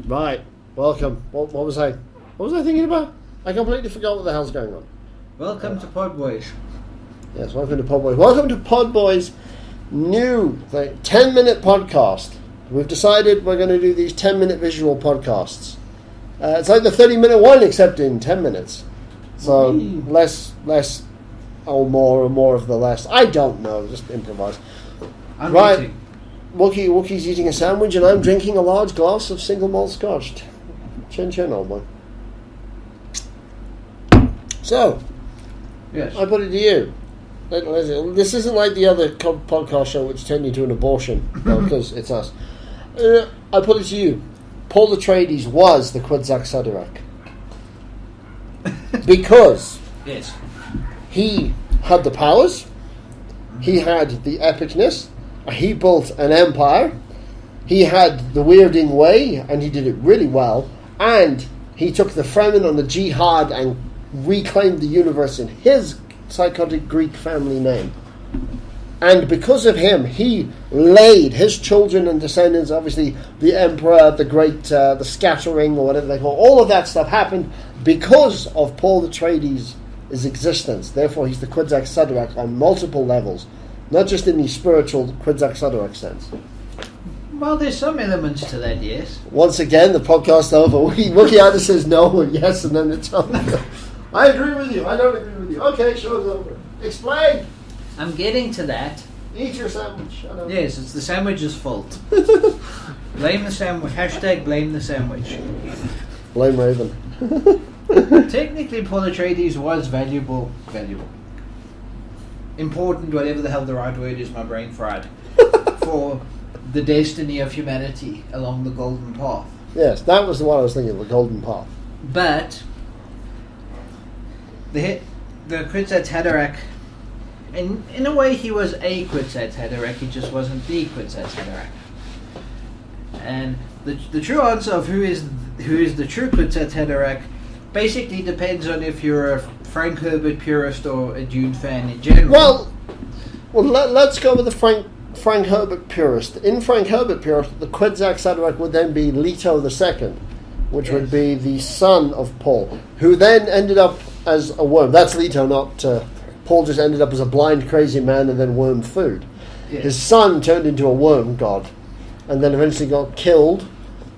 Right, welcome. What was I thinking about? I completely forgot what the hell's going on. Welcome to Pod Boys. Yes, welcome to Pod Boys. Welcome to Pod Boys' new 10-minute podcast. We've decided we're going to do these 10-minute visual podcasts. It's like the 30-minute one, except in 10 minutes. So less, or more of the less. I don't know. Just improvise. I'm right. eating. Wookie's eating a sandwich, and I'm drinking a large glass of single malt scotch. Chin, old boy. So, Yes. I put it to you. This isn't like the other podcast show which turned into an abortion, because it's us. I put it to you. Paul Atreides was the Kwisatz Haderach. Because Yes. he had the powers, he had the epicness, he built an empire, he had the weirding way, and he did it really well, and he took the Fremen on the jihad and reclaimed the universe in his psychotic Greek family name. And because of him, he laid his children and descendants, obviously the emperor, the great, the scattering, or whatever they call it, all of that stuff happened because of Paul Atreides' existence. Therefore, he's the Kwisatz Haderach on multiple levels, not just in the spiritual Kwisatz Haderach sense. Well, there's some elements to that, yes. Once again, the podcast over. Wookie either says no or yes, and then it's over. I agree with you. I don't agree with you. Okay, show's over. Explain. I'm getting to that. Eat your sandwich. I don't Yes, it's the sandwich's fault. Blame the sandwich. Hashtag blame the sandwich. Blame Raven. Technically, Paul Atreides was valuable. Important, whatever the hell the right word is, my brain fried. For the destiny of humanity along the golden path. Yes, that was the one I was thinking, the golden path. But the Kwisatz Haderach, in a way, he was a Kwisatz Haderach. He just wasn't the Kwisatz Haderach. And the true answer of who is the true Kwisatz Haderach basically depends on if you're a Frank Herbert purist or a Dune fan in general. Well, let's go with the Frank Herbert purist. In Frank Herbert purist, the Kwisatz Haderach would then be Leto II, which would be the son of Paul, who then ended up as a worm. That's Leto, not Paul. Just ended up as a blind, crazy man and then wormed food. Yes. His son turned into a worm god, and then eventually got killed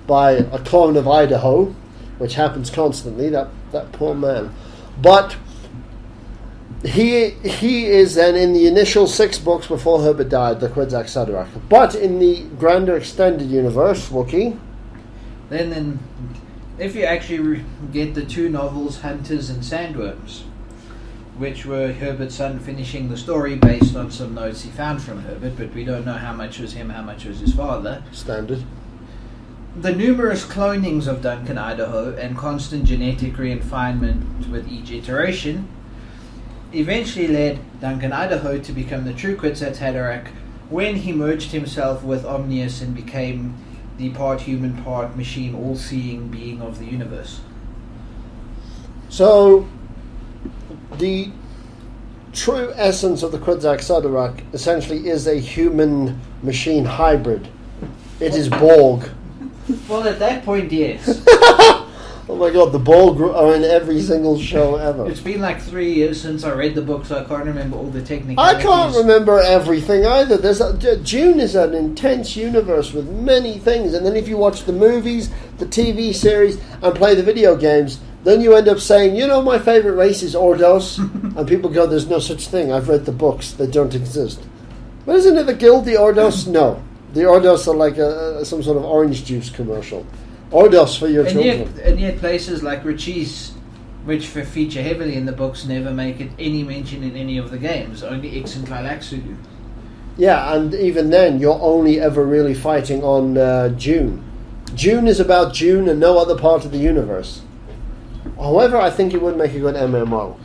by a clone of Idaho, which happens constantly. That poor man, but. He is then in the initial 6 books before Herbert died, the Kwisatz Haderach. But in the grander extended universe, Wookie. Then, if you actually get the 2 novels, Hunters and Sandworms, which were Herbert's son finishing the story based on some notes he found from Herbert, but we don't know how much was him, how much was his father. Standard. The numerous clonings of Duncan Idaho and constant genetic refinement with each iteration eventually led Duncan Idaho to become the true Kwisatz Haderach when he merged himself with Omnius and became the part human, part machine, all-seeing being of the universe. So, the true essence of the Kwisatz Haderach essentially is a human-machine hybrid. It is Borg. Well, at that point, yes. Oh my god, the Borg are in every single show ever. It's been like 3 years since I read the book, so I can't remember all the technicalities. I can't remember everything either. Dune is an intense universe with many things, and then if you watch the movies, the TV series, and play the video games, then you end up saying, you know, my favourite race is Ordos, and people go, there's no such thing. I've read the books. They don't exist. But isn't it the guild, the Ordos? No. The Ordos are like some sort of orange juice commercial. Ordos for your children. And yet places like Rachis, which feature heavily in the books, never make it any mention in any of the games. Only Ix and Tleilaxu do. Yeah, and even then, you're only ever really fighting on Dune. Dune is about Dune and no other part of the universe. However, I think it would make a good MMO.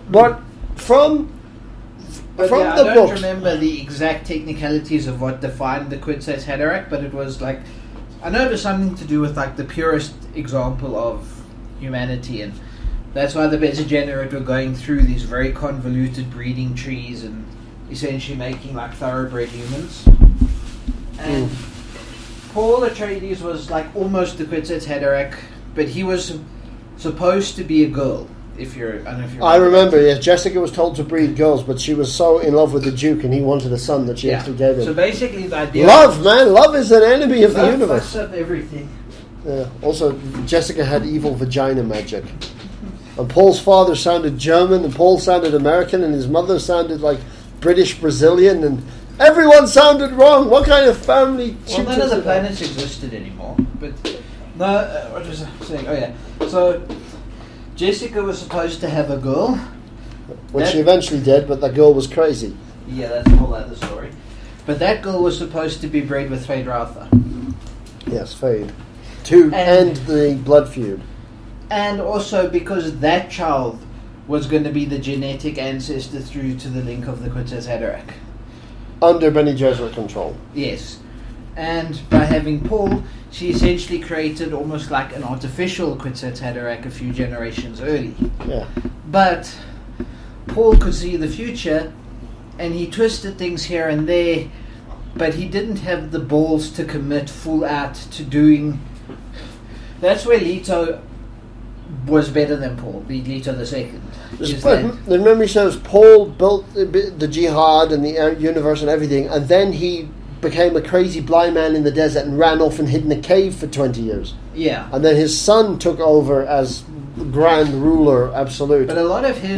But from I the don't books, remember the exact technicalities of what defined the Kwisatz Haderach, but it was like, I know it was something to do with like the purest example of humanity, and that's why the Beta Generate were going through these very convoluted breeding trees and essentially making like thoroughbred humans. And Paul Atreides was like almost the Kwisatz Haderach, but he was supposed to be a girl. I don't know if you I remember, yes. Jessica was told to breed girls, but she was so in love with the Duke and he wanted a son that she actually gave him. So basically the idea... Love, man! Love is an enemy of the Love universe. fucks up everything. Yeah. Also, Jessica had evil vagina magic. And Paul's father sounded German, and Paul sounded American, and his mother sounded like British Brazilian, and everyone sounded wrong. What kind of family? Well, none of the planets existed anymore. But no, what was I saying? Oh yeah. So Jessica was supposed to have a girl, which she eventually did, but that girl was crazy. Yeah, that's a whole other story. But that girl was supposed to be bred with Fade Rautha. Yes, Fade. To end the blood feud. And also because that child was going to be the genetic ancestor through to the link of the Kwisatz Haderach. Under Bene Gesserit control. Yes. And by having Paul, she essentially created almost like an artificial Kwisatz Haderach a few generations early. Yeah. But Paul could see the future, and he twisted things here and there, but he didn't have the balls to commit full out to doing... That's where Leto was better than Paul, Leto the Second. The memory says Paul built the jihad and the universe and everything, and then he became a crazy blind man in the desert and ran off and hid in a cave for 20 years. Yeah. And then his son took over as grand ruler absolute. But a lot of his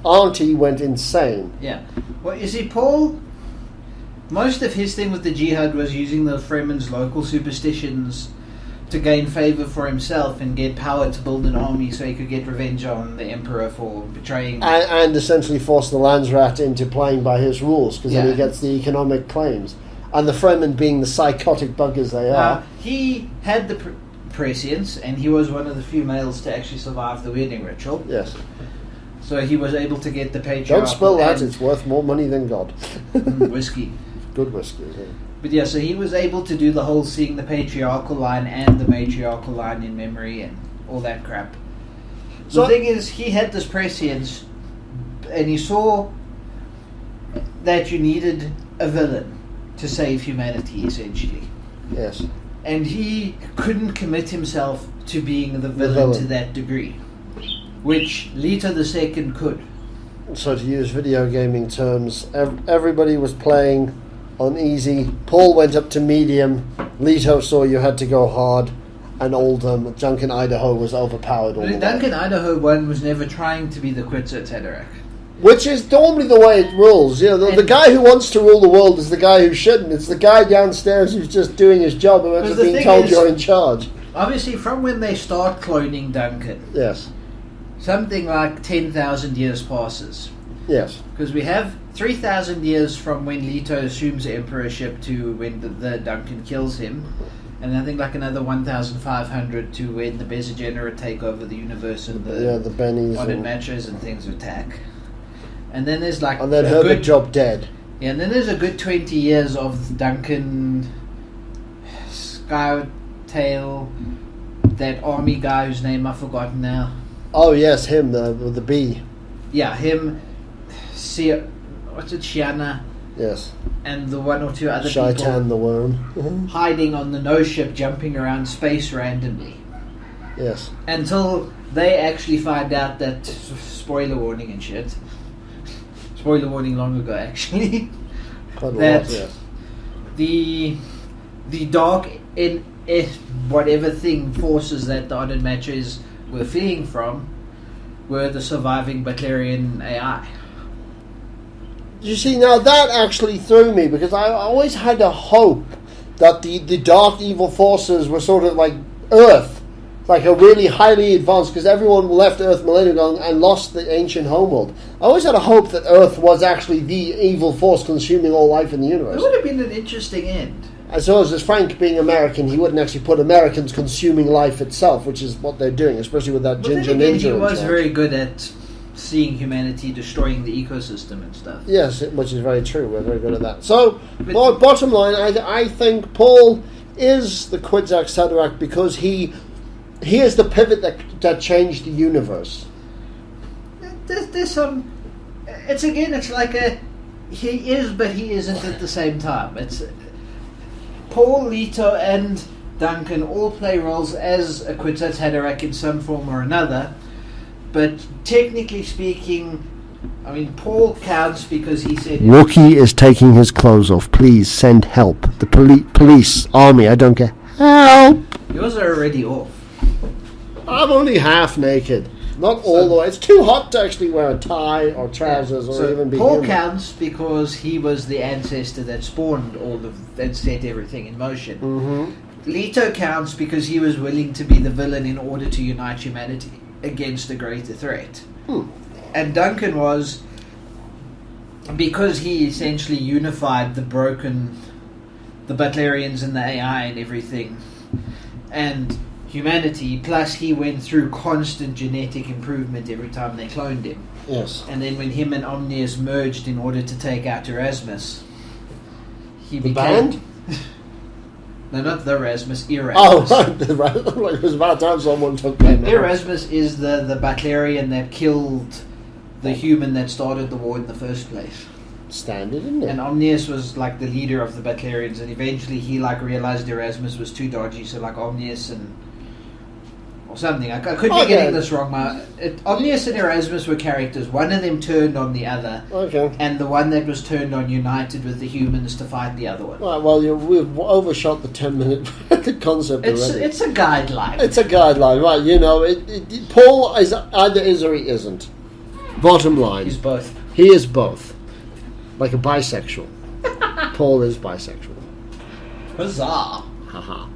auntie went insane. Yeah. Well, you see, Paul, most of his thing with the jihad was using the Fremen's local superstitions to gain favor for himself and get power to build an army so he could get revenge on the emperor for betraying... And essentially force the Landsrat into playing by his rules, because then he gets the economic claims. And the Fremen being the psychotic buggers they are. He had the prescience, and he was one of the few males to actually survive the wedding ritual. Yes. So he was able to get the patriarchal... Don't spill that, it's worth more money than God. Whiskey. Good whiskey, yeah. But yeah, so he was able to do the whole seeing the patriarchal line and the matriarchal line in memory and all that crap. So the thing is, he had this prescience, and he saw that you needed a villain to save humanity, essentially. Yes. And he couldn't commit himself to being the villain to that degree, which Leto II could. So to use video gaming terms, everybody was playing on easy. Paul went up to medium. Leto saw you had to go hard. And Oldham, Duncan Idaho was overpowered all the way. Duncan Idaho 1 was never trying to be the Kwisatz Haderach. Which is normally the way it rules. You know, the guy who wants to rule the world is the guy who shouldn't. It's the guy downstairs who's just doing his job and ends up being told you're in charge. Obviously, from when they start cloning Duncan, yes, something like 10,000 years passes. Yes. Because we have 3,000 years from when Leto assumes the emperorship to when the Duncan kills him. And I think like another 1,500 to when the Bezigenerate take over the universe and the Bennies modern matches and things attack. And then there's like... And then Herbert Job dead. Yeah, and then there's a good 20 years of Duncan, Skytail, that army guy whose name I've forgotten now. Oh yes, him, the bee. Yeah, him, what's it, Shiana? Yes. And the one or two other Shaitan people the worm. hiding on the no ship, jumping around space randomly. Yes. Until they actually find out that, spoiler warning and shit, spoiler warning long ago actually, that yes. the dark in whatever thing forces that the Honored Matches were fleeing from were the surviving Butlerian AI. You see, now that actually threw me, because I always had a hope that the dark evil forces were sort of like Earth, like a really highly advanced, because everyone left Earth millennium ago and lost the ancient homeworld. I always had a hope that Earth was actually the evil force consuming all life in the universe. It would have been an interesting end. I suppose, as Frank being American, he wouldn't actually put Americans consuming life itself, which is what they're doing, especially with that ginger ninja. He was very good at seeing humanity destroying the ecosystem and stuff. Yes, which is very true. We're very good at that. So, bottom line, I think Paul is the Kwisatz Haderach because he is the pivot that changed the universe. There's some... It's like he is, but he isn't at the same time. Paul, Leto, and Duncan all play roles as a Kwisatz Haderach in some form or another, but technically speaking, I mean, Paul counts because he said... Wookiee is taking his clothes off. Please send help. The police, army, I don't care. Help! Yours are already off. I'm only half naked. Not all the way. It's too hot to actually wear a tie or trousers or even be Paul human. counts because he was the ancestor that spawned that set everything in motion. Mm-hmm. Leto counts because he was willing to be the villain in order to unite humanity against a greater threat. And Duncan was because he essentially unified the Butlerians and the AI and everything, and humanity, plus he went through constant genetic improvement every time they cloned him. Yes. And then when him and Omnius merged in order to take out Erasmus, he The became... band? No, not the Erasmus, Erasmus. Oh, right. It was about time someone took that now. Erasmus is the Butlerian that killed the human that started the war in the first place. Standard, isn't it? And Omnius was like the leader of the Butlerians, and eventually he like realized Erasmus was too dodgy, so like Omnius and... or something. I could be getting this wrong. Omnius and Erasmus were characters. One of them turned on the other. Okay. And the one that was turned on united with the humans to fight the other one. Right, well, we've overshot the 10-minute concept already. It's a guideline. It's a guideline, right? You know, Paul is either is or he isn't. Bottom line. He's both. He is both. Like a bisexual. Paul is bisexual. Huzzah. Haha.